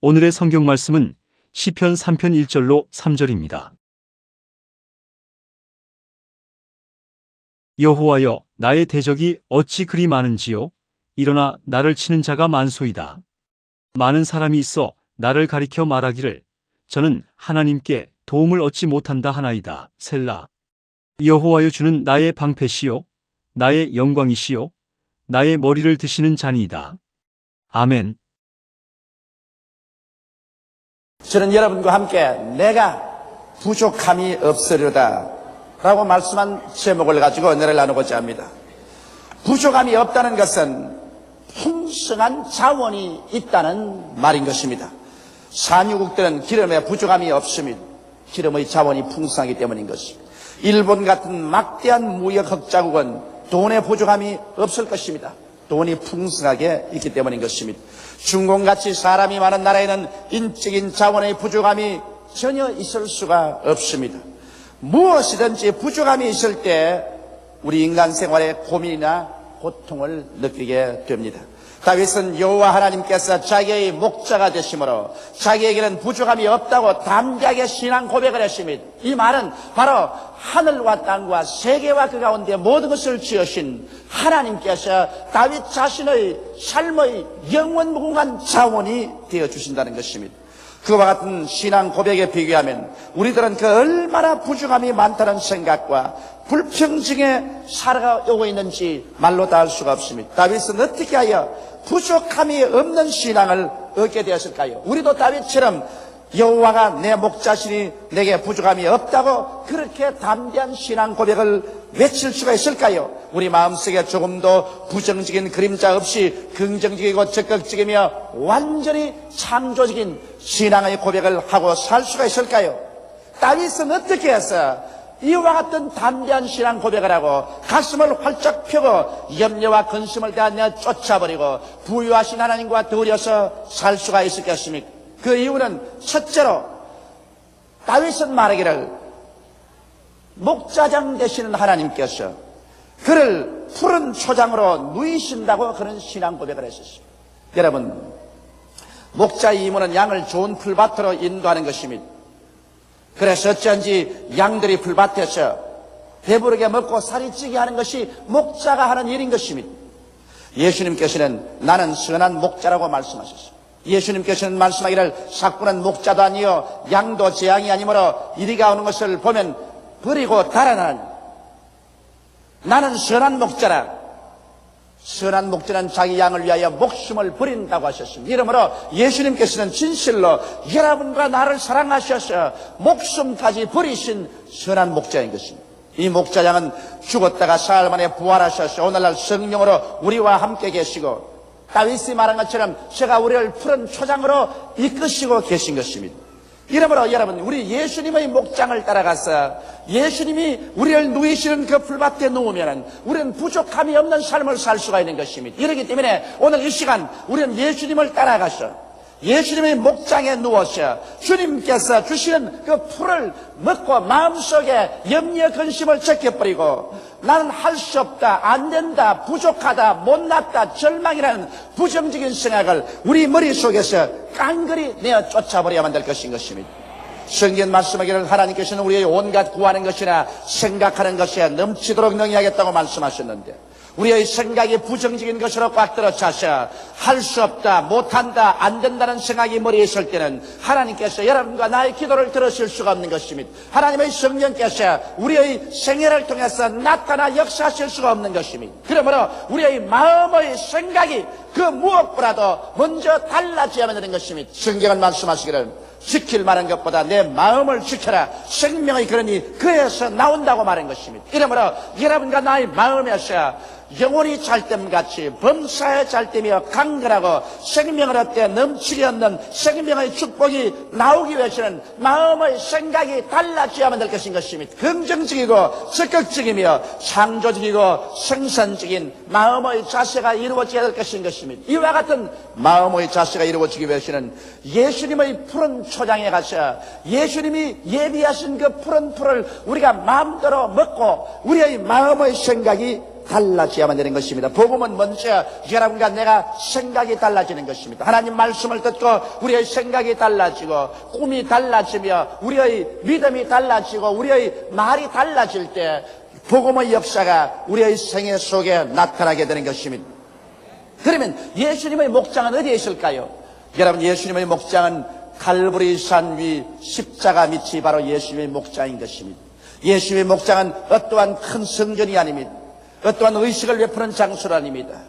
오늘의 성경 말씀은 시편 3편 1절로 3절입니다. 여호와여, 나의 대적이 어찌 그리 많은지요? 일어나 나를 치는 자가 많소이다. 많은 사람이 있어 나를 가리켜 말하기를 저는 하나님께 도움을 얻지 못한다 하나이다. 셀라. 여호와여, 주는 나의 방패시요 나의 영광이시요 나의 머리를 드시는 자니이다. 아멘. 저는 여러분과 함께 내가 부족함이 없으려다 라고 말씀한 제목을 가지고 은혜를 나누고자 합니다. 부족함이 없다는 것은 풍성한 자원이 있다는 말인 것입니다. 산유국들은 기름에 부족함이 없습니다. 기름의 자원이 풍성하기 때문인 것입니다. 일본 같은 막대한 무역 흑자국은 돈의 부족함이 없을 것입니다. 돈이 풍성하게 있기 때문인 것입니다. 중공같이 사람이 많은 나라에는 인적인 자원의 부족함이 전혀 있을 수가 없습니다. 무엇이든지 부족함이 있을 때 우리 인간 생활에 고민이나 고통을 느끼게 됩니다. 다윗은 여호와 하나님께서 자기의 목자가 되심으로 자기에게는 부족함이 없다고 담대하게 신앙 고백을 했습니다. 이 말은 바로 하늘과 땅과 세계와 그 가운데 모든 것을 지으신 하나님께서 다윗 자신의 삶의 영원 무궁한 자원이 되어주신다는 것입니다. 그와 같은 신앙 고백에 비교하면 우리들은 그 얼마나 부족함이 많다는 생각과 불평증에 살아오고 있는지 말로 다 할 수가 없습니다. 다윗은 어떻게 하여 부족함이 없는 신앙을 얻게 되었을까요? 우리도 다윗처럼 여호와가 내 목자시니 내게 부족함이 없다고 그렇게 담대한 신앙 고백을 외칠 수가 있을까요? 우리 마음속에 조금도 부정적인 그림자 없이 긍정적이고 적극적이며 완전히 창조적인 신앙의 고백을 하고 살 수가 있을까요? 다윗은 어떻게 해서 이와 같은 담대한 신앙 고백을 하고 가슴을 활짝 펴고 염려와 근심을 대하여 쫓아버리고 부유하신 하나님과 더불어서 살 수가 있었겠습니까? 그 이유는 첫째로 다윗은 말하기를 목자장 되시는 하나님께서 그를 푸른 초장으로 누이신다고 그런 신앙 고백을 했었습니다. 여러분, 목자의 임무는 양을 좋은 풀밭으로 인도하는 것입니다. 그래서 어쩐지 양들이 풀밭에서 배부르게 먹고 살이 찌게 하는 것이 목자가 하는 일인 것입니다. 예수님께서는 나는 선한 목자라고 말씀하셨습니다. 예수님께서는 말씀하기를 삭구는 목자도 아니요 양도 재앙이 아니므로 이리가 오는 것을 보면 버리고 달아나니 나는 선한 목자라. 선한 목자는 자기 양을 위하여 목숨을 버린다고 하셨습니다. 이러므로 예수님께서는 진실로 여러분과 나를 사랑하셔서 목숨까지 버리신 선한 목자인 것입니다. 이 목자장은 죽었다가 사흘 만에 부활하셔서 오늘날 성령으로 우리와 함께 계시고 다윗이 말한 것처럼 제가 우리를 푸른 초장으로 이끄시고 계신 것입니다. 이러므로 여러분, 우리 예수님의 목장을 따라가서 예수님이 우리를 누이시는 그 풀밭에 누우면 우리는 부족함이 없는 삶을 살 수가 있는 것입니다. 이렇기 때문에 오늘 이 시간 우리는 예수님을 따라가서 예수님의 목장에 누워서 주님께서 주시는 그 풀을 먹고 마음속에 염려 근심을 제껴버리고 나는 할 수 없다, 안 된다, 부족하다, 못났다, 절망이라는 부정적인 생각을 우리 머릿속에서 깡그리 내어 쫓아버려야만 될 것인 것입니다. 성경 말씀하기를 하나님께서는 우리의 온갖 구하는 것이나 생각하는 것에 넘치도록 능히하겠다고 말씀하셨는데 우리의 생각이 부정적인 것으로 꽉 들어차서 할 수 없다, 못한다, 안 된다는 생각이 머리에 있을 때는 하나님께서 여러분과 나의 기도를 들으실 수가 없는 것입니다. 하나님의 성령께서 우리의 생애를 통해서 나타나 역사하실 수가 없는 것입니다. 그러므로 우리의 마음의 생각이 그 무엇보다도 먼저 달라져야만 되는 것입니다. 성경은 말씀하시기를 지킬 만한 것보다 내 마음을 지켜라. 생명의 근원이 그에서 나온다고 말한 것입니다. 이러므로 여러분과 나의 마음에서 영혼이 잘됨같이 범사에 잘되며 강건하고 생명을 얻되 넘치게 얻는 생명의 축복이 나오기 위해서는 마음의 생각이 달라져야만 될 것인 것입니다. 긍정적이고 적극적이며 창조적이고 생산적인 마음의 자세가 이루어져야 될 것인 것입니다. 이와 같은 마음의 자세가 이루어지기 위해서는 예수님의 푸른 초장에 가서 예수님이 예비하신 그 푸른 풀을 우리가 마음대로 먹고 우리의 마음의 생각이 달라져야만 되는 것입니다. 복음은 먼저 여러분과 내가 생각이 달라지는 것입니다. 하나님 말씀을 듣고 우리의 생각이 달라지고 꿈이 달라지며 우리의 믿음이 달라지고 우리의 말이 달라질 때 복음의 역사가 우리의 생애 속에 나타나게 되는 것입니다. 그러면 예수님의 목장은 어디에 있을까요? 여러분, 예수님의 목장은 갈보리산 위 십자가 밑이 바로 예수님의 목장인 것입니다. 예수님의 목장은 어떠한 큰 성전이 아닙니다. 어떠한 의식을 베푸는 장소가 아닙니다.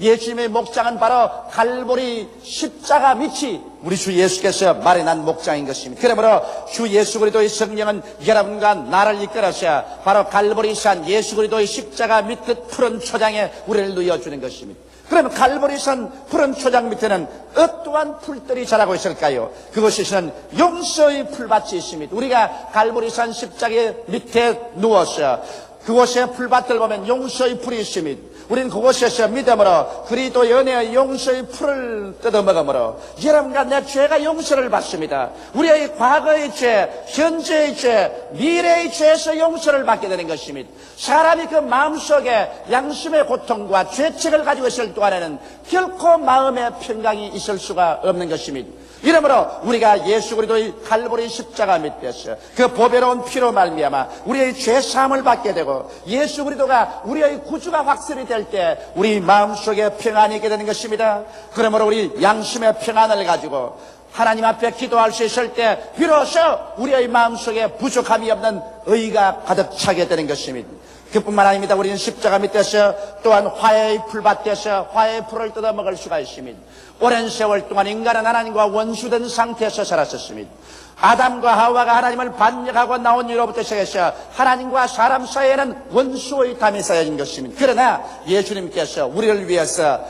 예수님의 목장은 바로 갈보리 십자가 밑이 우리 주 예수께서 마련한 목장인 것입니다. 그러므로 주 예수 그리스도의 성령은 여러분과 나를 이끌어서 바로 갈보리산 예수 그리스도의 십자가 밑 푸른 초장에 우리를 누워주는 것입니다. 그러면 갈보리산 푸른 초장 밑에는 어떠한 풀들이 자라고 있을까요? 그것에는 용서의 풀밭이 있습니다. 우리가 갈보리산 십자가 밑에 누워서 그곳에 풀밭을 보면 용서의 풀이 있습니다. 우리는 그곳에서 믿음으로 그리스도의 은혜의 용서의 풀을 뜯어먹음으로 여러분과 내 죄가 용서를 받습니다. 우리의 과거의 죄, 현재의 죄, 미래의 죄에서 용서를 받게 되는 것입니다. 사람이 그 마음속에 양심의 고통과 죄책을 가지고 있을 동안에는 결코 마음의 평강이 있을 수가 없는 것입니다. 이러므로 우리가 예수 그리스도의 갈보리 십자가 밑에서 그 보배로운 피로 말미암아 우리의 죄 사함을 받게 되고 예수 그리스도가 우리의 구주가 확실히 될 때 우리 마음속에 평안이 있게 되는 것입니다. 그러므로 우리 양심의 평안을 가지고 하나님 앞에 기도할 수 있을 때 비로소 우리의 마음속에 부족함이 없는 의가 가득 차게 되는 것입니다. 그뿐만 아닙니다. 우리는 십자가 밑에서 또한 화해의 풀밭에서 화해의 풀을 뜯어먹을 수가 있습니다. 오랜 세월 동안 인간은 하나님과 원수된 상태에서 살았었습니다. 아담과 하와가 하나님을 반역하고 나온 이로부터 시작해서 하나님과 사람 사이에는 원수의 담이 쌓여진 것입니다. 그러나 예수님께서 우리를 위해서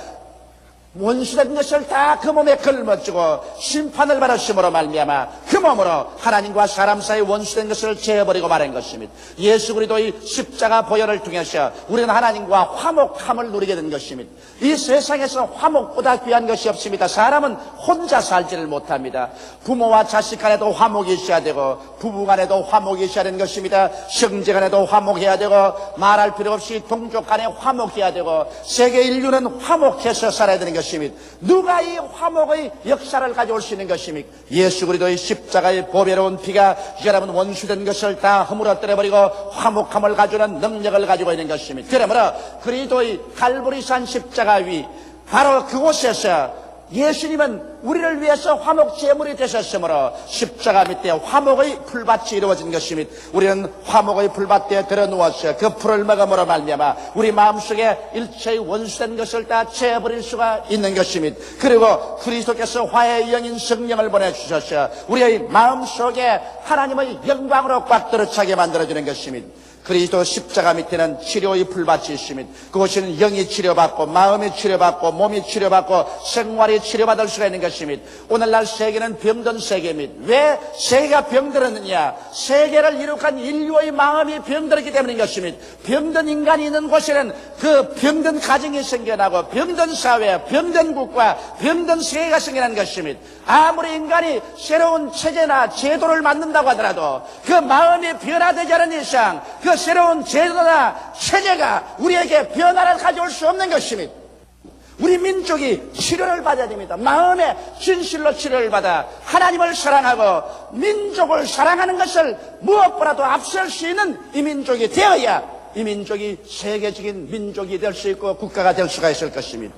원수된 것을 다 그 몸에 걸머쥐고 심판을 받으심으로 말미암아 그 몸으로 하나님과 사람 사이 원수된 것을 제어버리고 말한 것입니다. 예수 그리스도의 십자가 보혈을 통해서 우리는 하나님과 화목함을 누리게 된 것입니다. 이 세상에서 화목보다 귀한 것이 없습니다. 사람은 혼자 살지를 못합니다. 부모와 자식 간에도 화목이 있어야 되고 부부 간에도 화목이 있어야 되는 것입니다. 형제 간에도 화목해야 되고 말할 필요 없이 동족 간에 화목해야 되고 세계 인류는 화목해서 살아야 되는 것입니다. 누가 이 화목의 역사를 가져올 수 있는 것입니까? 예수 그리스도의 십자가의 보배로운 피가 여러분 원수된 것을 다 허물어뜨려버리고 화목함을 가져오는 능력을 가지고 있는 것입니다. 그러므로 그리스도의 갈보리산 십자가 위 바로 그곳에서 예수님은 우리를 위해서 화목 제물이 되셨으므로 십자가 밑에 화목의 풀밭이 이루어진 것입니다. 우리는 화목의 풀밭에 들어 누워서 그 풀을 먹음으로 말미암아 우리 마음속에 일체의 원수된 것을 다 제어버릴 수가 있는 것입니다. 그리고 그리스도께서 화해의 영인 성령을 보내주셔서 우리의 마음속에 하나님의 영광으로 꽉 들어차게 만들어주는 것입니다. 그리스도 십자가 밑에는 치료의 풀밭이 있습니다. 그곳에는 영이 치료받고 마음이 치료받고 몸이 치료받고 생활이 치료받을 수가 있는 것입니다. 오늘날 세계는 병든 세계입니다. 왜 세계가 병들었느냐? 세계를 이룩한 인류의 마음이 병들었기 때문인 것입니다. 병든 인간이 있는 곳에는 그 병든 가정이 생겨나고 병든 사회, 병든 국가, 병든 세계가 생겨나는 것입니다. 아무리 인간이 새로운 체제나 제도를 만든다고 하더라도 그 마음이 변화되지 않은 이상 그 새로운 제도나 체제가 우리에게 변화를 가져올 수 없는 것입니다. 우리 민족이 치료를 받아야 됩니다. 마음의 진실로 치료를 받아 하나님을 사랑하고 민족을 사랑하는 것을 무엇보다도 앞설 수 있는 이 민족이 되어야 이 민족이 세계적인 민족이 될 수 있고 국가가 될 수가 있을 것입니다.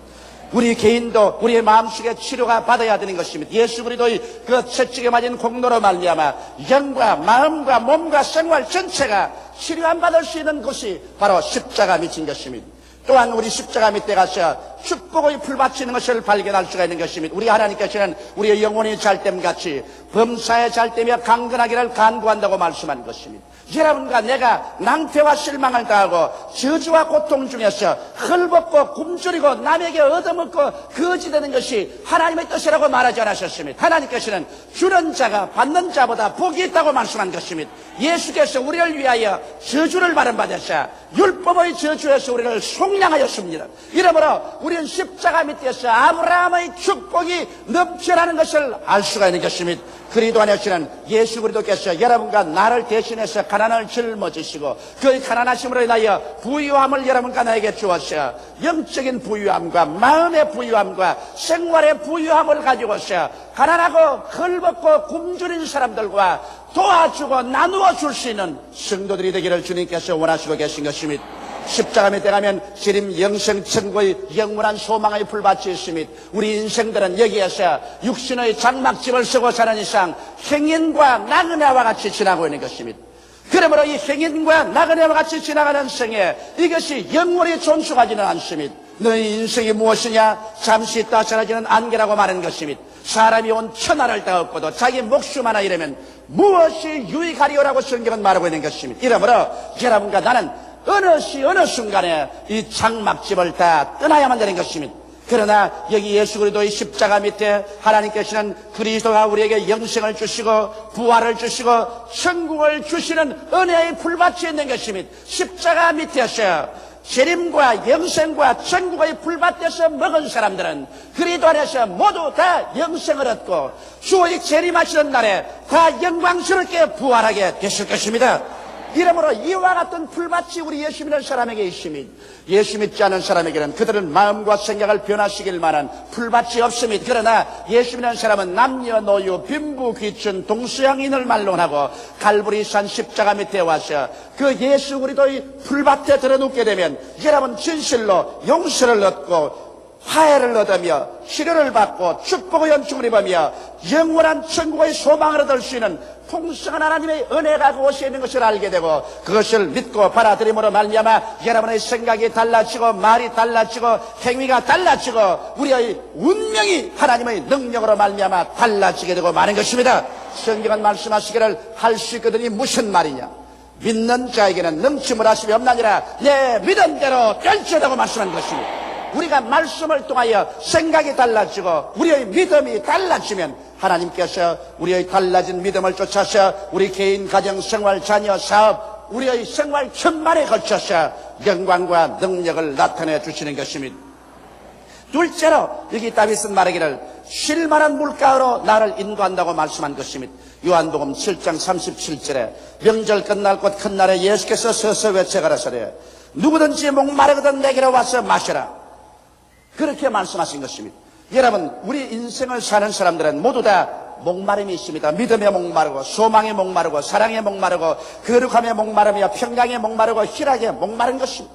우리 개인도 우리의 마음속에 치료가 받아야 되는 것입니다. 예수 그리스도의 그 채찍에 맞은 공로로 말미암아 영과 마음과 몸과 생활 전체가 치료 안 받을 수 있는 곳이 바로 십자가 밑인 것입니다. 또한 우리 십자가 밑에 가서 축복의 풀밭이 있는 것을 발견할 수가 있는 것입니다. 우리 하나님께서는 우리의 영혼이 잘됨같이 범사에 잘되며 강건하기를 간구한다고 말씀한 것입니다. 여러분과 내가 낭패와 실망을 당하고 저주와 고통 중에서 헐벗고 굶주리고 남에게 얻어먹고 거지되는 것이 하나님의 뜻이라고 말하지 않으셨습니다. 하나님께서는 주는 자가 받는 자보다 복이 있다고 말씀한 것입니다. 예수께서 우리를 위하여 저주를 받으셔 율법의 저주에서 우리를 속량하였습니다. 이러므로 우리는 십자가 밑에서 아브라함의 축복이 넘쳐나는 것을 알 수가 있는 것입니다. 그리도 안에서는 예수 그리스도께서 여러분과 나를 대신해서 가난을 짊어지시고 그 가난하심으로 인하여 부유함을 여러분과 나에게 주었어. 영적인 부유함과 마음의 부유함과 생활의 부유함을 가지고서 가난하고 걸벗고 굶주린 사람들과 도와주고 나누어 줄 수 있는 성도들이 되기를 주님께서 원하시고 계신 것입니다. 십자가 밑에 가면 지림 영생 천국의 영원한 소망의 불밭이 있습니다. 우리 인생들은 여기에서 육신의 장막집을 쓰고 사는 이상 행인과 나그네와 같이 지나고 있는 것입니다. 그러므로 이 행인과 나그네와 같이 지나가는 생에 이것이 영원히 존속하지는 않습니다. 너희 인생이 무엇이냐? 잠시 있다 사라지는 안개라고 말하는 것입니다. 사람이 온 천하를 다 얻고도 자기 목숨 하나 잃으면 무엇이 유익하리오라고 성경은 말하고 있는 것입니다. 이러므로 여러분과 나는 어느 시 어느 순간에 이 장막집을 다 떠나야만 되는 것입니다. 그러나 여기 예수 그리스도의 십자가 밑에 하나님께서는 그리스도가 우리에게 영생을 주시고 부활을 주시고 천국을 주시는 은혜의 풀밭이 있는 것입니다. 십자가 밑에서 재림과 영생과 천국의 풀밭에서 먹은 사람들은 그리스도 안에서 모두 다 영생을 얻고 주의 재림하시는 날에 다 영광스럽게 부활하게 되실 것입니다. 이러므로 이와 같은 풀밭이 우리 예수 믿는 사람에게 있습니다. 예수 믿지 않은 사람에게는 그들은 마음과 생각을 변화시킬 만한 풀밭이 없습니다. 그러나 예수 믿는 사람은 남녀노유 빈부귀천 동서양인을 말론하고 갈보리산 십자가 밑에 와서 그 예수 그리스도의 풀밭에 들어눕게 되면 여러분 진실로 용서를 얻고 화해를 얻으며 치료를 받고 축복의 연축을 입으며 영원한 천국의 소망을 얻을 수 있는 풍성한 하나님의 은혜가 그곳에 있는 것을 알게 되고 그것을 믿고 받아들임으로 말미암아 여러분의 생각이 달라지고 말이 달라지고 행위가 달라지고 우리의 운명이 하나님의 능력으로 말미암아 달라지게 되고 마는 것입니다. 성경은 말씀하시기를 할 수 있거든이 무슨 말이냐? 믿는 자에게는 능침을 하심이 없나니라 내 믿음대로 될지어다고 말씀한 것입니다. 우리가 말씀을 통하여 생각이 달라지고 우리의 믿음이 달라지면 하나님께서 우리의 달라진 믿음을 쫓아서 우리 개인, 가정, 생활, 자녀, 사업 우리의 생활 전반에 걸쳐서 영광과 능력을 나타내 주시는 것입니다. 둘째로 여기 다윗은 말하기를 쉴만한 물가로 나를 인도한다고 말씀한 것입니다. 요한복음 7장 37절에 명절 끝날 곧 큰 날에 예수께서 서서 외쳐 가라사대 누구든지 목마르거든 내게로 와서 마셔라. 그렇게 말씀하신 것입니다. 여러분 우리 인생을 사는 사람들은 모두 다 목마름이 있습니다. 믿음에 목마르고 소망에 목마르고 사랑에 목마르고 거룩함에 목마르며 평강에 목마르고 희락에 목마른 것입니다.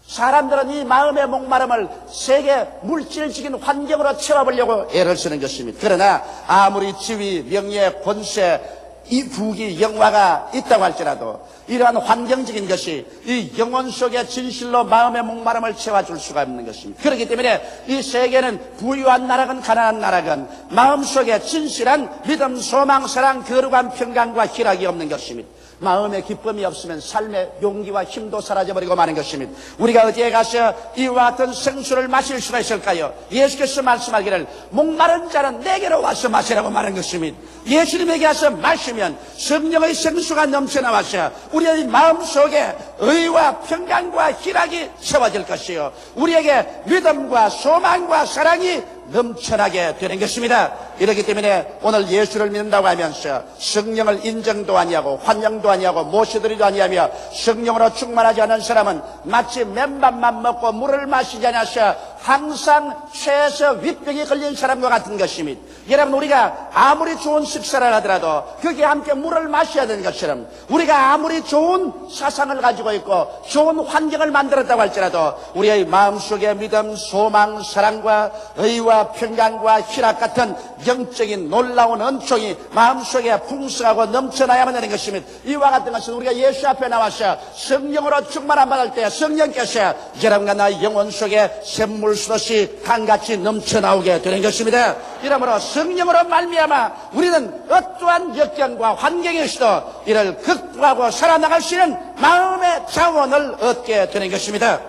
사람들은 이 마음의 목마름을 세계 물질적인 환경으로 채워보려고 애를 쓰는 것입니다. 그러나 아무리 지위, 명예, 권세, 이 부귀, 영화가 있다고 할지라도 이러한 환경적인 것이 이 영혼 속에 진실로 마음의 목마름을 채워줄 수가 없는 것입니다. 그렇기 때문에 이 세계는 부유한 나라건 가난한 나라건 마음속에 진실한 믿음, 소망, 사랑, 거룩한 평강과 희락이 없는 것입니다. 마음의 기쁨이 없으면 삶의 용기와 힘도 사라져버리고 마는 것입니다. 우리가 어디에 가서 이와 같은 생수를 마실 수가 있을까요? 예수께서 말씀하기를 목마른 자는 내게로 와서 마시라고 말한 것입니다. 예수님에게 와서 마시면 성령의 생수가 넘쳐나와서 우리의 마음속에 의와 평강과 희락이 채워질 것이요 우리에게 믿음과 소망과 사랑이 넘쳐나게 되는 것입니다. 이렇기 때문에 오늘 예수를 믿는다고 하면서 성령을 인정도 아니하고 환영도 아니하고 모시드리도 아니하며 성령으로 충만하지 않은 사람은 마치 맨밥만 먹고 물을 마시지 않아서 항상 쇠에서 윗병이 걸린 사람과 같은 것입니다. 여러분 우리가 아무리 좋은 식사를 하더라도 거기에 함께 물을 마셔야 되는 것처럼 우리가 아무리 좋은 사상을 가지고 있고 좋은 환경을 만들었다고 할지라도 우리의 마음속에 믿음, 소망, 사랑과 의와 평강과 희락 같은 영적인 놀라운 은총이 마음속에 풍성하고 넘쳐나야만 되는 것입니다. 이와 같은 것은 우리가 예수 앞에 나와서 성령으로 충만함 받을 때 성령께서 여러분과 나의 영혼 속에 샘물수듯이 강같이 넘쳐나오게 되는 것입니다. 이러므로 성령으로 말미암아 우리는 어떠한 역경과 환경에서도 이를 극복하고 살아나갈 수 있는 마음의 자원을 얻게 되는 것입니다.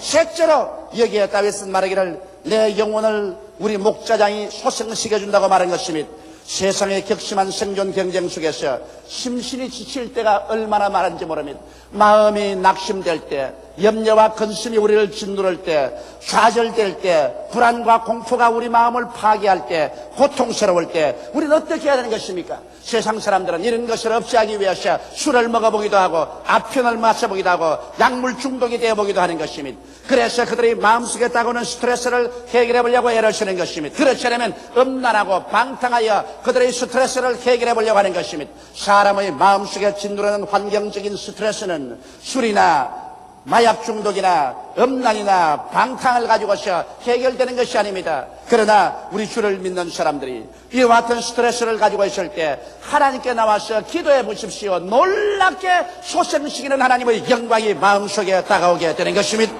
셋째로 여기에 다윗은 말하기를 내 영혼을 우리 목자장이 소생시켜준다고 말한 것입니다. 세상의 격심한 생존 경쟁 속에서 심신이 지칠 때가 얼마나 많은지 모릅니다. 마음이 낙심될 때 염려와 근심이 우리를 짓누를 때, 좌절될 때, 불안과 공포가 우리 마음을 파괴할 때, 고통스러울 때 우리는 어떻게 해야 되는 것입니까? 세상 사람들은 이런 것을 없이 하기 위해서 술을 먹어보기도 하고 아편을 마셔보기도 하고 약물 중독이 되어보기도 하는 것입니다. 그래서 그들이 마음속에 따오는 스트레스를 해결해 보려고 애를 쓰는 것입니다. 그렇지 않으면 음란하고 방탕하여 그들의 스트레스를 해결해 보려고 하는 것입니다. 사람의 마음속에 짓누르는 환경적인 스트레스는 술이나 마약 중독이나 음란이나 방탕을 가지고서 해결되는 것이 아닙니다. 그러나 우리 주를 믿는 사람들이 이와 같은 스트레스를 가지고 있을 때 하나님께 나와서 기도해 보십시오. 놀랍게 소생시키는 하나님의 영광이 마음속에 다가오게 되는 것입니다.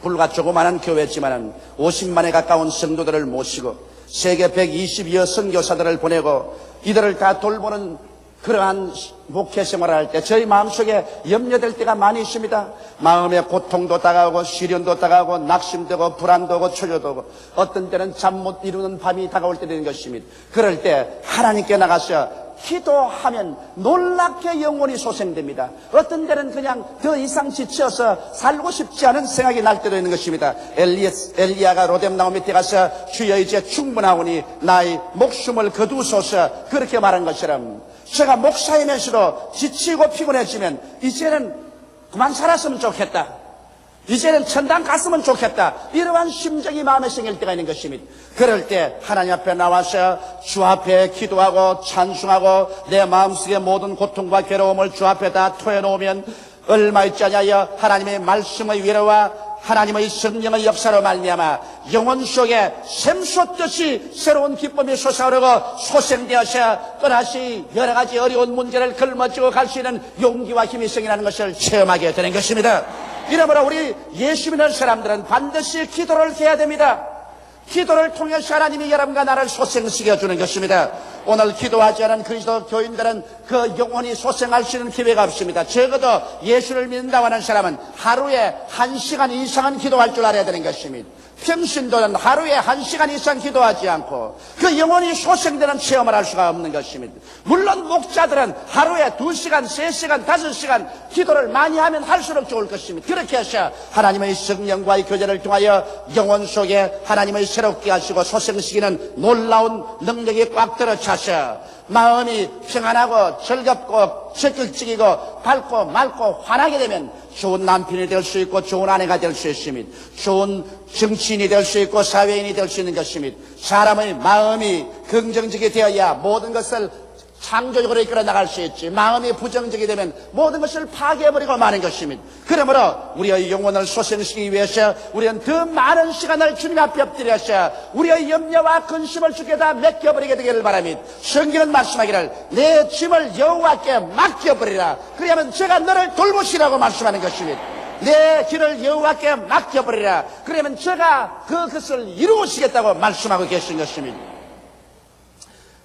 불과 조그마한 교회지만 50만에 가까운 성도들을 모시고 세계 120여 선교사들을 보내고 이들을 다 돌보는 그러한 목회 생활을 할 때 저희 마음속에 염려될 때가 많이 있습니다. 마음에 고통도 다가오고 시련도 다가오고 낙심되고 불안도 오고 초조도 오고 어떤 때는 잠 못 이루는 밤이 다가올 때 되는 것입니다. 그럴 때 하나님께 나가서 기도하면 놀랍게 영혼이 소생됩니다. 어떤 때는 그냥 더 이상 지쳐서 살고 싶지 않은 생각이 날 때도 있는 것입니다. 엘리야가 로뎀나무 밑에 가서 주여 이제 충분하오니 나의 목숨을 거두소서 그렇게 말한 것처럼 제가 목사이면서도 지치고 피곤해지면 이제는 그만 살았으면 좋겠다. 이제는 천당 갔으면 좋겠다. 이러한 심정이 마음에 생길 때가 있는 것입니다. 그럴 때 하나님 앞에 나와서 주 앞에 기도하고 찬송하고 내 마음속의 모든 고통과 괴로움을 주 앞에 다 토해놓으면 얼마 있지 않냐여 하나님의 말씀의 위로와 하나님의 성령의 역사로 말미암아 영혼 속에 샘솟듯이 새로운 기쁨이 솟아오르고 소생되어서 또다시 여러 가지 어려운 문제를 걸머쥐고 갈 수 있는 용기와 힘이 생기는 것을 체험하게 되는 것입니다. 이러므로 우리 예수 믿는 사람들은 반드시 기도를 해야 됩니다. 기도를 통해서 하나님이 여러분과 나를 소생시켜주는 것입니다. 오늘 기도하지 않은 그리스도 교인들은 그 영혼이 소생할 수 있는 기회가 없습니다. 적어도 예수를 믿는다고 하는 사람은 하루에 1시간 이상은 기도할 줄 알아야 되는 것입니다. 평신도는 하루에 1시간 이상 기도하지 않고 그 영혼이 소생되는 체험을 할 수가 없는 것입니다. 물론 목자들은 하루에 2시간, 3시간, 5시간 기도를 많이 하면 할수록 좋을 것입니다. 그렇게 해서 하나님의 성령과의 교제를 통하여 영혼 속에 하나님의 새롭게 하시고 소생시키는 놀라운 능력이 꽉 들어차서 마음이 평안하고 즐겁고 적극적이고 밝고 맑고 환하게 되면 좋은 남편이 될 수 있고 좋은 아내가 될 수 있습니다. 좋은 정치인이 될 수 있고 사회인이 될 수 있는 것입니다. 사람의 마음이 긍정적이 되어야 모든 것을 창조적으로 이끌어 나갈 수 있지 마음이 부정적이 되면 모든 것을 파괴해버리고 마는 것입니다. 그러므로 우리의 영혼을 소생시키기 위해서 우리는 더 많은 시간을 주님 앞에 엎드려서 우리의 염려와 근심을 주께 다 맡겨버리게 되기를 바랍니다. 성경은 말씀하기를 내 짐을 여호와께 맡겨버리라. 그러면 제가 너를 돌보시라고 말씀하는 것입니다. 내 길을 여호와께 맡겨버리라. 그러면 제가 그것을 이루시겠다고 말씀하고 계신 것입니다.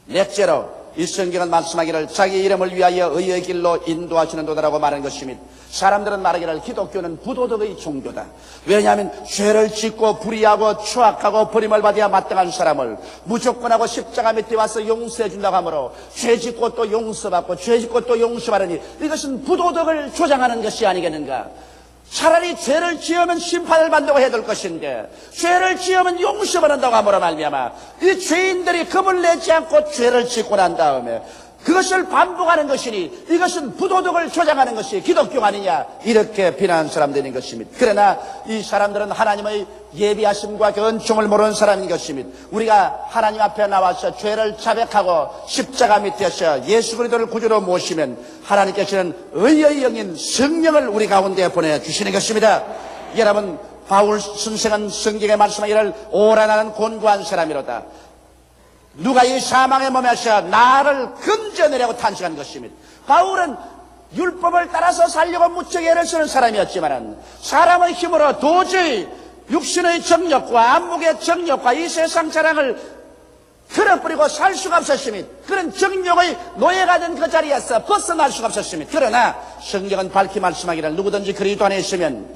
넷째로 이 성경은 말씀하기를 자기 이름을 위하여 의의 길로 인도하시는 도다라고 말하는 것입니다. 사람들은 말하기를 기독교는 부도덕의 종교다. 왜냐하면 죄를 짓고 불의하고 추악하고 버림을 받아야 마땅한 사람을 무조건하고 십자가 밑에 와서 용서해 준다고 하므로 죄 짓고 또 용서받고 죄 짓고 또 용서받으니 이것은 부도덕을 조장하는 것이 아니겠는가. 차라리 죄를 지으면 심판을 받는다고 해야 될 것인데 죄를 지으면 용서받는다고 함으로 말미암아 이 죄인들이 겁을 내지 않고 죄를 짓고 난 다음에 그것을 반복하는 것이니 이것은 부도덕을 조장하는 것이 기독교가 아니냐 이렇게 비난하는 사람들인 것입니다. 그러나 이 사람들은 하나님의 예비하심과 그 은총을 모르는 사람인 것입니다. 우리가 하나님 앞에 나와서 죄를 자백하고 십자가 밑에서 예수 그리스도를 구주로 모시면 하나님께서는 의의 영인 성령을 우리 가운데 보내주시는 것입니다. 여러분 바울 선생은 성경에 말씀하기를 오라 나는 곤고한 사람이로다. 누가 이 사망의 몸에서 나를 건져내려고 탄식한 것입니다. 바울은 율법을 따라서 살려고 무척 애를 쓰는 사람이었지만 사람의 힘으로 도저히 육신의 정욕과 안목의 정욕과 이 세상 자랑을 틀어버리고 살 수가 없었습니다. 그런 정욕의 노예가 된 그 자리에서 벗어날 수가 없었습니다. 그러나 성경은 밝히 말씀하기를 누구든지 그리스도 안에 있으면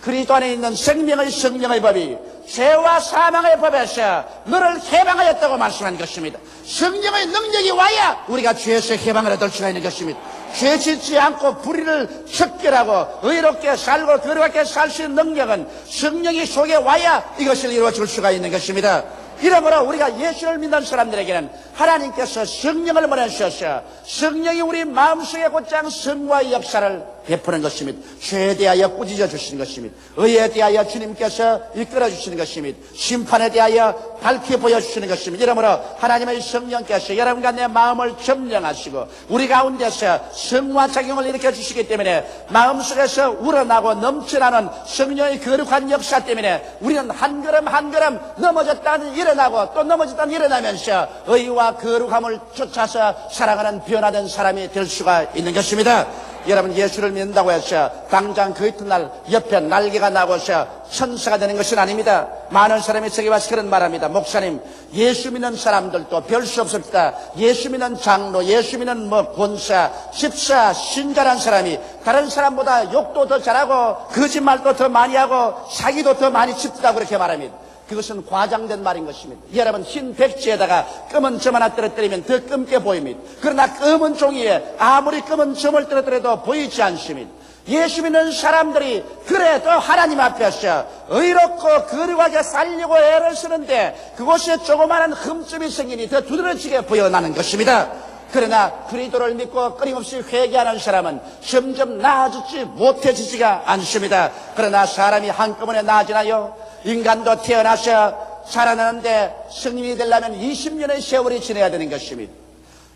그리스도 안에 있는 생명의 성령의 법이 죄와 사망의 법에서 너를 해방하였다고 말씀한 것입니다. 성령의 능력이 와야 우리가 죄에서 해방을 얻을 수가 있는 것입니다. 죄 짓지 않고 불의를 척결하고 의롭게 살고 거룩하게 살 수 있는 능력은 성령이 속에 와야 이것을 이루어질 수가 있는 것입니다. 이러므로 우리가 예수를 믿는 사람들에게는 하나님께서 성령을 보내주셔서 성령이 우리 마음속에 곧장 성과의 역사를 베푸는 것입니다. 죄에 대하여 꾸짖어 주시는 것입니다. 의에 대하여 주님께서 이끌어 주시는 것입니다. 심판에 대하여 밝히 보여주시는 것입니다. 이러므로 하나님의 성령께서 여러분과 내 마음을 점령하시고 우리 가운데서 성화작용을 일으켜 주시기 때문에 마음속에서 우러나고 넘쳐나는 성령의 거룩한 역사 때문에 우리는 한 걸음 한 걸음 넘어졌다는 일어나고 또 넘어졌다는 일어나면서 의와 거룩함을 쫓아서 살아가는 변화된 사람이 될 수가 있는 것입니다. 여러분, 예수를 믿는다고 해서 당장 그 이튿날 옆에 날개가 나고서 천사가 되는 것은 아닙니다. 많은 사람이 저기 와서 그런 말합니다. 목사님, 예수 믿는 사람들도 별 수 없습니다. 예수 믿는 장로, 예수 믿는 권사, 집사, 신자란 사람이 다른 사람보다 욕도 더 잘하고 거짓말도 더 많이 하고 사기도 더 많이 칩다고 그렇게 말합니다. 그것은 과장된 말인 것입니다. 여러분, 흰 백지에다가 검은 점 하나 떨어뜨리면 더 검게 보입니다. 그러나 검은 종이에 아무리 검은 점을 떨어뜨려도 보이지 않습니다. 예수 믿는 사람들이 그래도 하나님 앞에서 의롭고 거룩하게 살려고 애를 쓰는데 그곳에 조그마한 흠집이 생기니 더 두드러지게 보여나는 것입니다. 그러나 그리스도를 믿고 끊임없이 회개하는 사람은 점점 나아지지 못해지지가 않습니다. 그러나 사람이 한꺼번에 나아지나요? 인간도 태어나서 살아나는데 성인이 되려면 20년의 세월이 지나야 되는 것입니다.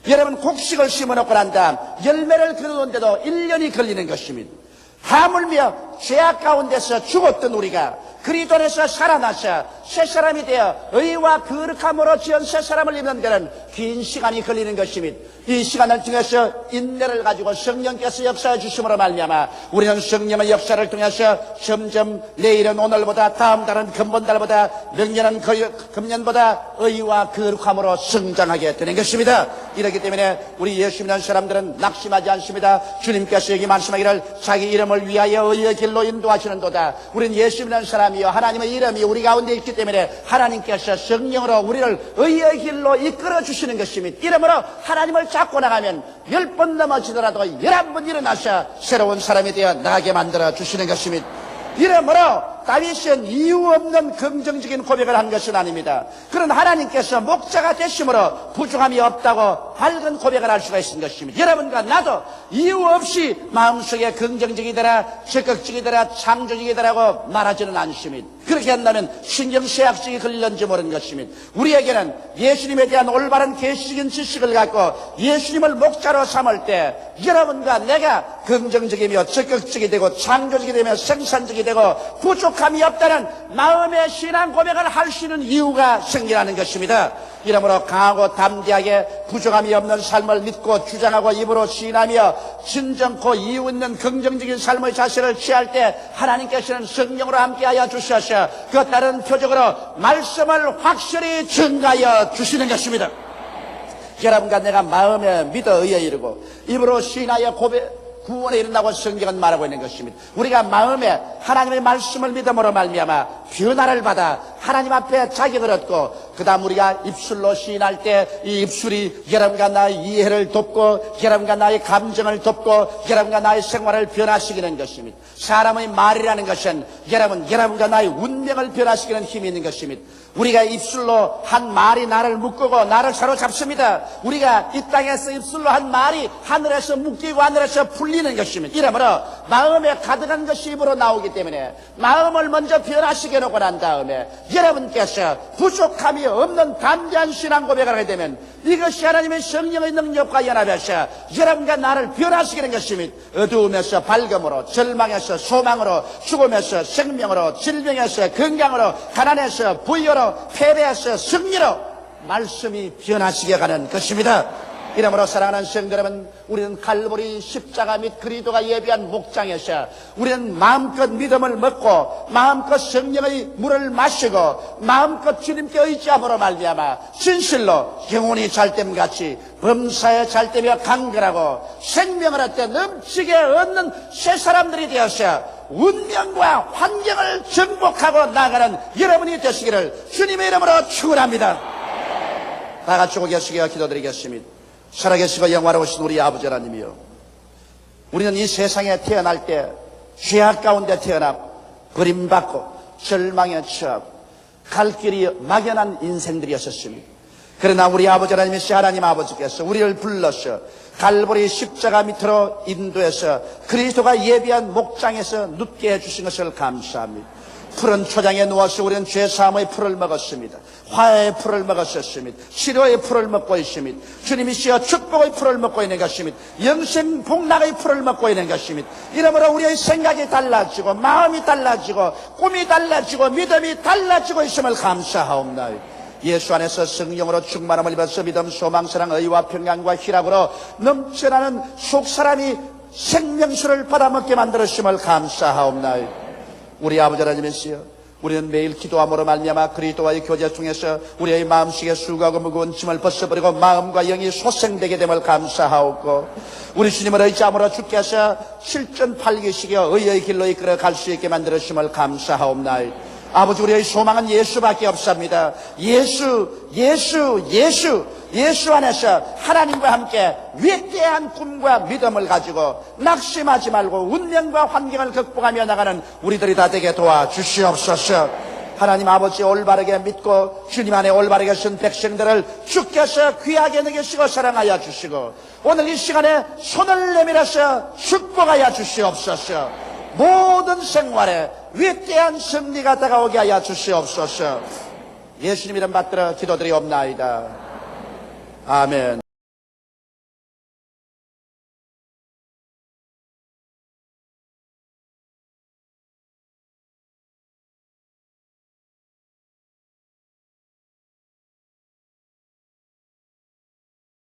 여러분, 곡식을 심어놓고 난 다음 열매를 거두는데도 1년이 걸리는 것입니다. 하물며 죄악 가운데서 죽었던 우리가 그리스도 안에서 살아나서 새 사람이 되어 의와 거룩함으로 지은 새 사람을 입는 데는 긴 시간이 걸리는 것입니다. 이 시간을 통해서 인내를 가지고 성령께서 역사해 주심으로 말미암아 우리는 성령의 역사를 통해서 점점 내일은 오늘보다 다음 달은 금번달보다 명년은 금년보다 의와 거룩함으로 성장하게 되는 것입니다. 이렇기 때문에 우리 예수 믿는 사람들은 낙심하지 않습니다. 주님께서 여기 말씀하기를 자기 이름을 위하여 의의 길로 인도하시는도다. 우리는 예수 믿는 사람이요 하나님의 이름이 우리 가운데 있기 때문에 하나님께서 성령으로 우리를 의의 길로 이끌어 주시는 것입니다. 이러므로 하나님을 잡고 나가면 10번 넘어지더라도 11번 일어나서 새로운 사람이 되어 나가게 만들어 주시는 것입니다. 이러므로 다윗은 이유 없는 긍정적인 고백을 한 것은 아닙니다. 그런 하나님께서 목자가 되심으로 부족함이 없다고 밝은 고백을 할 수가 있는 것입니다. 여러분과 나도 이유 없이 마음속에 긍정적이더라, 적극적이더라, 창조적이더라고 말하지는 않습니다. 그렇게 한다면 신경쇠약증이 걸릴는지 모르는 것입니다. 우리에게는 예수님에 대한 올바른 계시적인 지식을 갖고 예수님을 목자로 삼을 때 여러분과 내가 긍정적이며 적극적이 되고 창조적이 되며 생산적이 되고 부족함이 없다는 마음의 신앙 고백을 할 수 있는 이유가 생기라는 것입니다. 이러므로 강하고 담대하게 부족함이 없는 삶을 믿고 주장하고 입으로 시인하며 진정코 이유 있는 긍정적인 삶의 자세를 취할 때 하나님께서는 성령으로 함께하여 주셔서 그 다른 표적으로 말씀을 확실히 증가하여 주시는 것입니다. 여러분과 내가 마음에 믿어 의에 이르고 입으로 시인하여 구원에 이른다고 성경은 말하고 있는 것입니다. 우리가 마음에 하나님의 말씀을 믿음으로 말미암아 변화를 받아 하나님 앞에 자격을 얻고 그 다음 우리가 입술로 시인할 때 이 입술이 여러분과 나의 이해를 돕고 여러분과 나의 감정을 돕고 여러분과 나의 생활을 변화시키는 것입니다. 사람의 말이라는 것은 여러분과 나의 운명을 변화시키는 힘이 있는 것입니다. 우리가 입술로 한 말이 나를 묶고 나를 사로잡습니다. 우리가 이 땅에서 입술로 한 말이 하늘에서 묶이고 하늘에서 풀리는 것입니다. 이러므로 마음에 가득한 것이 입으로 나오기 때문에 마음을 먼저 변화시켜 놓고 난 다음에 여러분께서 부족함이 없는 담대한 신앙 고백을 하게 되면 이것이 하나님의 성령의 능력과 연합해서 여러분과 나를 변화시키는 것입니다. 어두움에서 밝음으로, 절망에서 소망으로, 죽음에서 생명으로, 질병에서 건강으로, 가난에서 부여로, 패배에서 승리로 말씀이 변화시켜 가는 것입니다. 이러므로 사랑하는 성도 여러분, 우리는 갈보리 십자가 및 그리스도가 예비한 목장에서 우리는 마음껏 믿음을 먹고 마음껏 성령의 물을 마시고 마음껏 주님께 의지함으로 말미암아 진실로 영혼이 잘됨같이 범사에 잘되며 강건하고 생명을 얻되 넘치게 얻는 새 사람들이 되어서 운명과 환경을 정복하고 나가는 여러분이 되시기를 주님의 이름으로 축원합니다. 다 같이 고개 숙여 기도드리겠습니다. 살아계시고 영화로우신 우리 아버지 하나님이여, 우리는 이 세상에 태어날 때 죄악 가운데 태어나고 버림받고 절망에 처하고 갈 길이 막연한 인생들이었습니다. 그러나 우리 아버지 하나님이시 하나님 아버지께서 우리를 불러서 갈보리 십자가 밑으로 인도해서 그리스도가 예비한 목장에서 눕게 해주신 것을 감사합니다. 푸른 초장에 누워서 우리는 죄사함의 풀을 먹었습니다. 화해의 풀을 먹었습니다. 치료의 풀을 먹고 있습니다. 주님이 시어 축복의 풀을 먹고 있는 것입니다. 영생 복락의 풀을 먹고 있는 것입니다. 이러므로 우리의 생각이 달라지고 마음이 달라지고 꿈이 달라지고 믿음이 달라지고 있음을 감사하옵나이다. 예수 안에서 성령으로 충만함을 입어서 믿음, 소망, 사랑, 의와 평강과 희락으로 넘쳐나는 속사람이 생명수를 받아먹게 만들었음을 감사하옵나이다. 우리 아버지 하나님이시여, 우리는 매일 기도함으로 말미암아 그리스도와의 교제 중에서 우리의 마음속에 수고하고 무거운 짐을 벗어버리고 마음과 영이 소생되게 됨을 감사하옵고, 우리 주님을 의지함으로 주께서 실전팔기시켜 의의 길로 이끌어 갈 수 있게 만들었음을 감사하옵나이다. 아버지, 우리의 소망은 예수밖에 없습니다. 예수 안에서 하나님과 함께 위대한 꿈과 믿음을 가지고 낙심하지 말고 운명과 환경을 극복하며 나가는 우리들이 다 되게 도와주시옵소서. 하나님 아버지, 올바르게 믿고 주님 안에 올바르게 선 백성들을 주께서 귀하게 여기시고 사랑하여 주시고 오늘 이 시간에 손을 내밀어서 축복하여 주시옵소서. 모든 생활에 위대한 승리가 다가오게 하여 주시옵소서. 예수님 이름 받들어 기도드리옵나이다. 아멘.